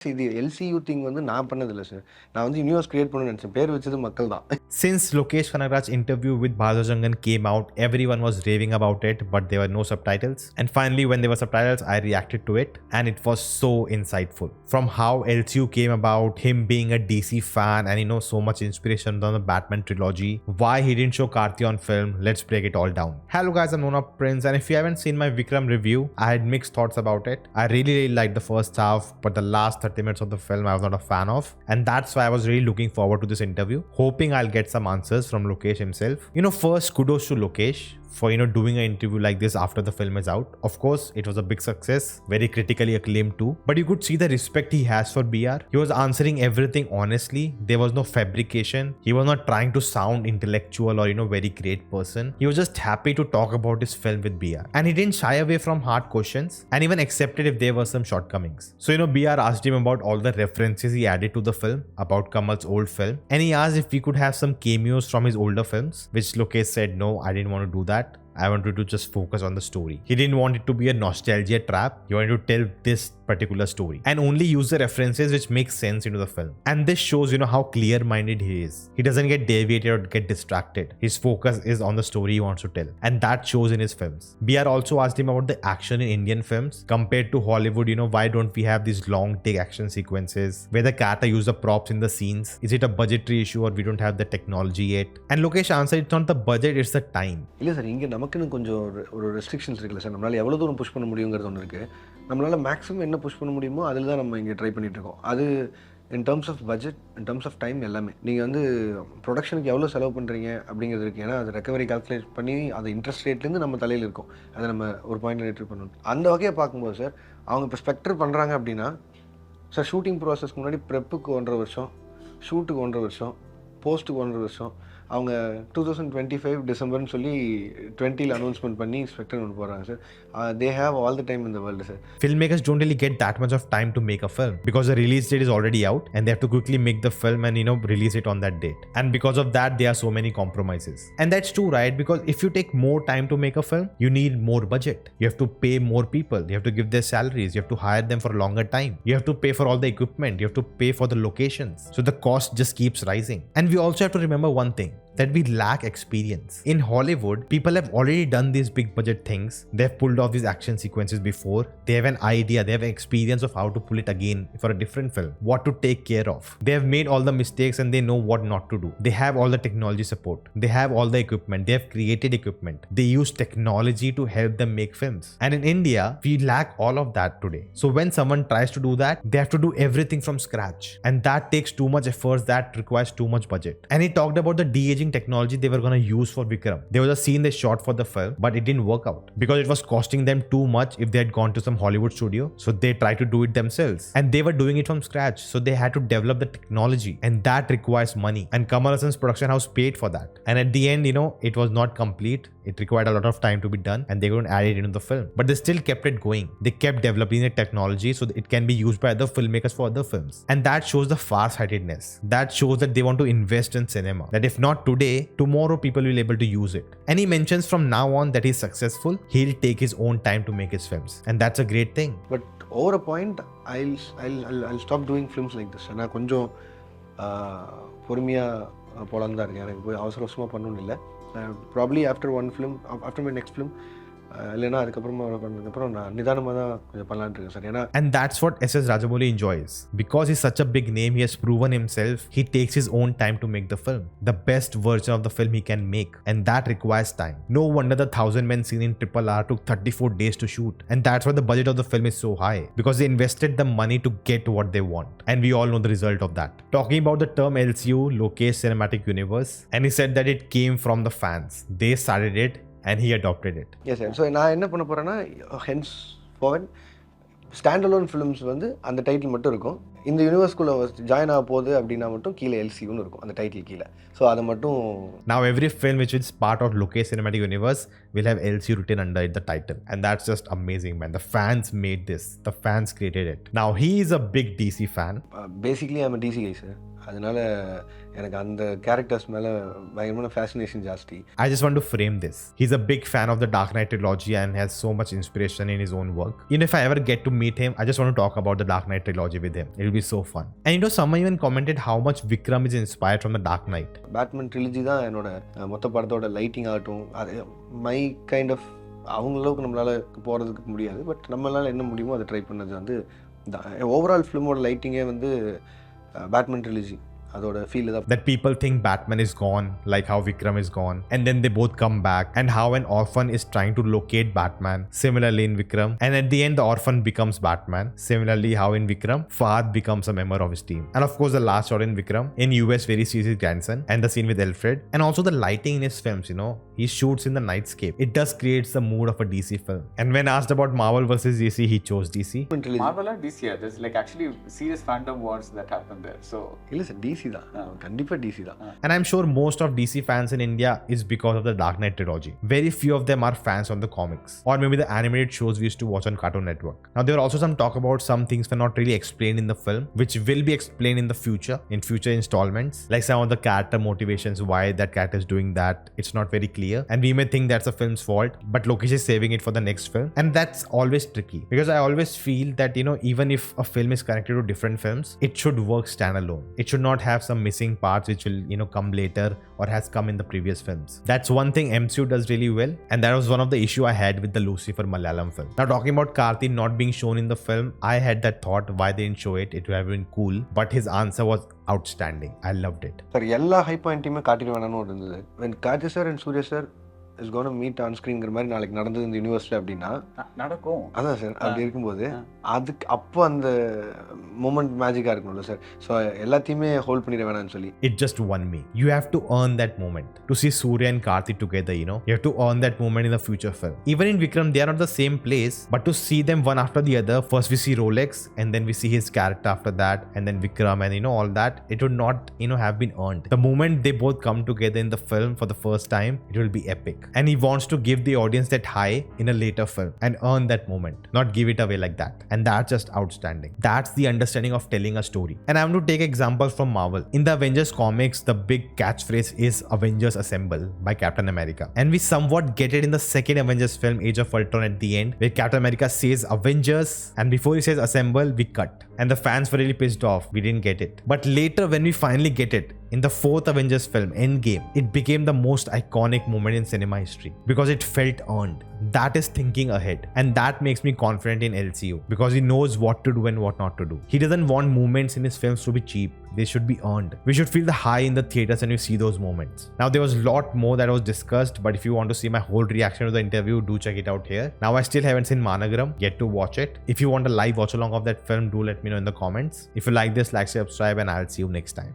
See, the LCU thing வந்து நான் பண்ணதில்ல சார். நான் வந்து யூனிவர்ஸ் கிரியேட் பண்ணணும்னு நினைச்சேன். பேர் வச்சது மக்கள் தான். Since Lokesh Kanagaraj interview with Baradwaj Rangan came out, everyone was raving about it, but there were no subtitles. And finally, when there were subtitles, I reacted to it, and it was so insightful. From how LCU came about, him being a DC fan, and so much inspiration on the Batman trilogy, why he didn't show Karthi on film. Let's break it all down. Hello guys, I'm Nona Prince, and if you haven't seen my Vikram review, I had mixed thoughts about it. I really liked the first half, but the last 30 minutes of the film I was not a fan of, and that's why I was really looking forward to this interview, hoping I'll get some answers from Lokesh himself. First kudos to Lokesh for doing an interview like this after the film is out. Of course, it was a big success, very critically acclaimed too, but you could see the respect he has for BR. He was answering everything honestly. There was no fabrication. He was not trying to sound intellectual or very great person. He was just happy to talk about his film with BR, and he didn't shy away from hard questions and even accepted if there were some shortcomings. So BR asked him about all the references he added to the film, about Kamal's old film, and he asked if we could have some cameos from his older films, which Lokesh said no, I didn't want to do that. I wanted to just focus on the story. He didn't want it to be a nostalgia trap. He wanted to tell this particular story and only use the references which make sense into the film. And this shows how clear-minded he is. He doesn't get deviated or get distracted. His focus is on the story he wants to tell, and that shows in his films. BR also asked him about the action in Indian films compared to Hollywood. Why don't we have these long take action sequences where the character use the props in the scenes? Is it a budgetary issue or we don't have the technology yet? And Lokesh answered, it's not the budget, it's the time. இல்லை sir, இங்கே நமக்குன்னு கொஞ்சம் ஒரு restrictions இருக்குல்ல sir. நம்மளால் எவ்வளோ தூரம் push பண்ண முடியுங்கிறது ஒன்று இருக்குது. நம்மளால் மேக்ஸிமம் என்ன புஷ் பண்ண முடியுமோ அதில் தான் நம்ம இங்கே ட்ரை பண்ணிகிட்ருக்கோம். அது in terms of budget, in terms of time, எல்லாமே. நீங்கள் வந்து ப்ரொடக்ஷனுக்கு எவ்வளோ செலவு பண்ணுறீங்க அப்படிங்கிறது இருக்குது. ஏன்னா அது ரெக்கவரி கால்குலேட் பண்ணி அது இன்ட்ரெஸ்ட் ரேட்லேருந்து நம்ம தலையில் இருக்கும். அதை நம்ம ஒரு பாயிண்ட் ரேட் பண்ணணும். அந்த வகையை பார்க்கும்போது சார், அவங்க இப்போ ஸ்பெக்டர் பண்ணுறாங்க அப்படின்னா சார், ஷூட்டிங் ப்ராசஸ்க்கு முன்னாடி ப்ரெப்புக்கு 1.5 வருஷம், ஷூட்டுக்கு 1.5 வருஷம், போஸ்ட்டுக்கு 1.5 வருஷம். அவங்க 2025 டிசம்பர்னு சொல்லி 20ல் அனௌன்ஸ்மெண்ட் பண்ணி ஸ்பெக்டர் ஒன்று போகிறாங்க sir. They have all the time in the world sir. Filmmakers don't really get that much of time to make a film because the release date is already out and they have to quickly make the film and release it on that date. And because of that, there are so many compromises. And that's true, right? Because if you take more time to make a film, you need more budget. You have to pay more people. You have to give their salaries. You have to hire them for a longer time. You have to pay for all the equipment. You have to pay for the locations. So the cost just keeps rising. And we also have to remember one thing, that we lack experience. In Hollywood, people have already done these big budget things. They've pulled off these action sequences before. They have an idea, they have an experience of how to pull it again for a different film, what to take care of. They have made all the mistakes and they know what not to do. They have all the technology support. They have all the equipment. They have created equipment. They use technology to help them make films. And in India, we lack all of that today. So when someone tries to do that, they have to do everything from scratch. And that takes too much effort, that requires too much budget. And he talked about the de-aging technology they were going to use for Vikram. There was a scene they shot for the film, but it didn't work out because it was costing them too much if they had gone to some Hollywood studio. So they tried to do it themselves, and they were doing it from scratch. So they had to develop the technology, and that requires money. And Kamal Hassan's production house paid for that. And at the end, it was not complete. It required a lot of time to be done, and they couldn't add it into the film. But they still kept it going. They kept developing the technology so that it can be used by other filmmakers for other films. And that shows the far-sightedness. That shows that they want to invest in cinema. That if not today, tomorrow people will be able to use it. And he mentions from now on that he's successful, he'll take his own time to make his films. And that's a great thing. But over a point, I'll stop doing films like this. நான் கொஞ்சம் பொறுமையாக போலான்னு தான் இருக்கேன். எனக்கு போய் அவசர அவசரமாக பண்ணணும்னு இல்லை. Probably after my next film, இல்லைனா அதுக்கப்புறமா பண்ணதுக்கப்புறம் நான் நிதானமாக தான் கொஞ்சம் பண்ணலான்னு இருக்கேன் சார். ஏன்னா and that's what SS Rajamouli enjoys. Because he's such a big name, he has proven himself. He takes his own time to make the film, the best version of the film he can make, and that requires time. No wonder the 1000 Men scene in RRR took 34 days to shoot, and that's why the budget of the film is so high, because they invested the money to get what they want, and we all know the result of that. Talking about the term LCU, Lokesh Cinematic Universe, and he said that it came from the fans. They started it and he adopted it. Yes sir. So நான் என்ன பண்ண போறேன்னா, hence forward stand alone films வந்து அந்த title மட்டும் இருக்கும். இந்த யூனிவர்ஸ்குள்ளே join ஆக போகுது அப்படின்னா மட்டும் கீழே LCUன்னு இருக்கும் அந்த டைட்டில் கீழே. ஸோ அதை மட்டும். Now every film which is part of Lokesh Cinematic Universe will have LCU written under it, the title. And that's just amazing, man. The fans made this. The fans created it. Now he is a big DC fan. Basically I'm a DC guy sir. அதனால எனக்கு அந்த characters மேலே பயங்கரமான fascination ஜாஸ்தி. I just want to frame this. He's a big fan of the Dark Knight trilogy and has so much inspiration in his own work. Even if I ever get to meet him, I just want to talk about the Dark Knight trilogy with him. It'll be so fun. And you know, someone even commented how much Vikram is inspired from the Dark Knight. Batman trilogy தான் என்னோட மொத்த படத்தோட lighting ஆகட்டும், அது my kind of அவங்களவுக்கு நம்மளால் போகிறதுக்கு முடியாது, but நம்மளால் என்ன முடியுமோ அதை ட்ரை பண்ணது வந்து ஓவரால் ஃபிலிமோட லைட்டிங்கே வந்து பேட்மேன் ட்ரிலஜி அதோட ஃபீல் தான். That people think Batman is gone, like how Vikram is gone, and then they both come back, and how an orphan is trying to locate Batman, similarly in Vikram, and at the end the orphan becomes Batman, similarly how in Vikram Fahad becomes a member of his team. And of course the last shot in Vikram in US where he sees his grandson, and the scene with Alfred, and also the lighting in his films, you know, he shoots in the nightscape. It does creates the mood of a DC film. And when asked about Marvel versus DC, he chose DC. Marvel or DC? There's like actually serious fandom wars that happen there. So இல்லை sir, DC தான், கண்டிப்பாக DC தான். And I'm sure most of DC fans in India is because of the Dark Knight trilogy. Very few of them are fans of the comics or maybe the animated shows we used to watch on Cartoon Network. Now there are also some talk about some things were not really explained in the film, which will be explained in the future, in future installments, like some of the character motivations, why that character is doing that. It's not very clear, and we may think that's a film's fault, but Lokesh is saving it for the next film, and that's always tricky because I always feel that, you know, even if a film is connected to different films, it should work standalone. It should not have some missing parts which will, you know, come later or has come in the previous films. That's one thing MCU does really well, and that was one of the issue I had with the Lucifer Malayalam film. Now talking about Karthi not being shown in the film, I had that thought, why they didn't show it? It would have been cool, but his answer was outstanding. I loved it. Sir எல்லா high பாயிண்ட்டையுமே காட்டிட்டு வேணான்னு ஒரு இருந்தது. when Karthi sir and Suriya sir is gonna meet on ஸ்க்ரீன்ங்கிற மாதிரி நாளைக்கு நடந்தது இந்த யூனிவர்ஸில் அப்படின்னா நடக்கும். அதான் சார், அப்படி இருக்கும்போது அதுக்கு அப்போ அந்த மூமெண்ட் மேஜிக்காக இருக்கணும்ல சார். ஸோ எல்லாத்தையுமே ஹோல்ட் பண்ணிட வேணாம்னு சொல்லி It just won me. You have to earn that moment. To see Surya and Karthi together, you know, you have to earn that moment in the future film. Even in Vikram, they are not the same place, but to see them one after the other, first we see Rolex, and then we see his character after that, and then Vikram, and you know, all that, it would not, you know, have been earned. The moment they both come together in the film for the first time, it will be epic. And he wants to give the audience that high in a later film and earn that moment, not give it away like that. And that's just outstanding. That's the understanding of telling a story. And I'm going to take examples from Marvel. In the Avengers comics, the big catchphrase is Avengers Assemble by Captain America. And we somewhat get it in the second Avengers film, Age of Ultron, at the end, where Captain America says Avengers, and before he says Assemble, we cut. And the fans were really pissed off. We didn't get it. But later, when we finally get it, in the fourth Avengers film, Endgame, it became the most iconic moment in cinema history because it felt earned. That is thinking ahead, and that makes me confident in LCU because he knows what to do and what not to do. He doesn't want moments in his films to be cheap. They should be earned. We should feel the high in the theaters when you see those moments. Now there was a lot more that was discussed, but if you want to see my whole reaction to the interview, do check it out here. Now I still haven't seen Managram, get to watch it. If you want a live watch along of that film, do let me know in the comments. If you like this, like, subscribe, and I'll see you next time.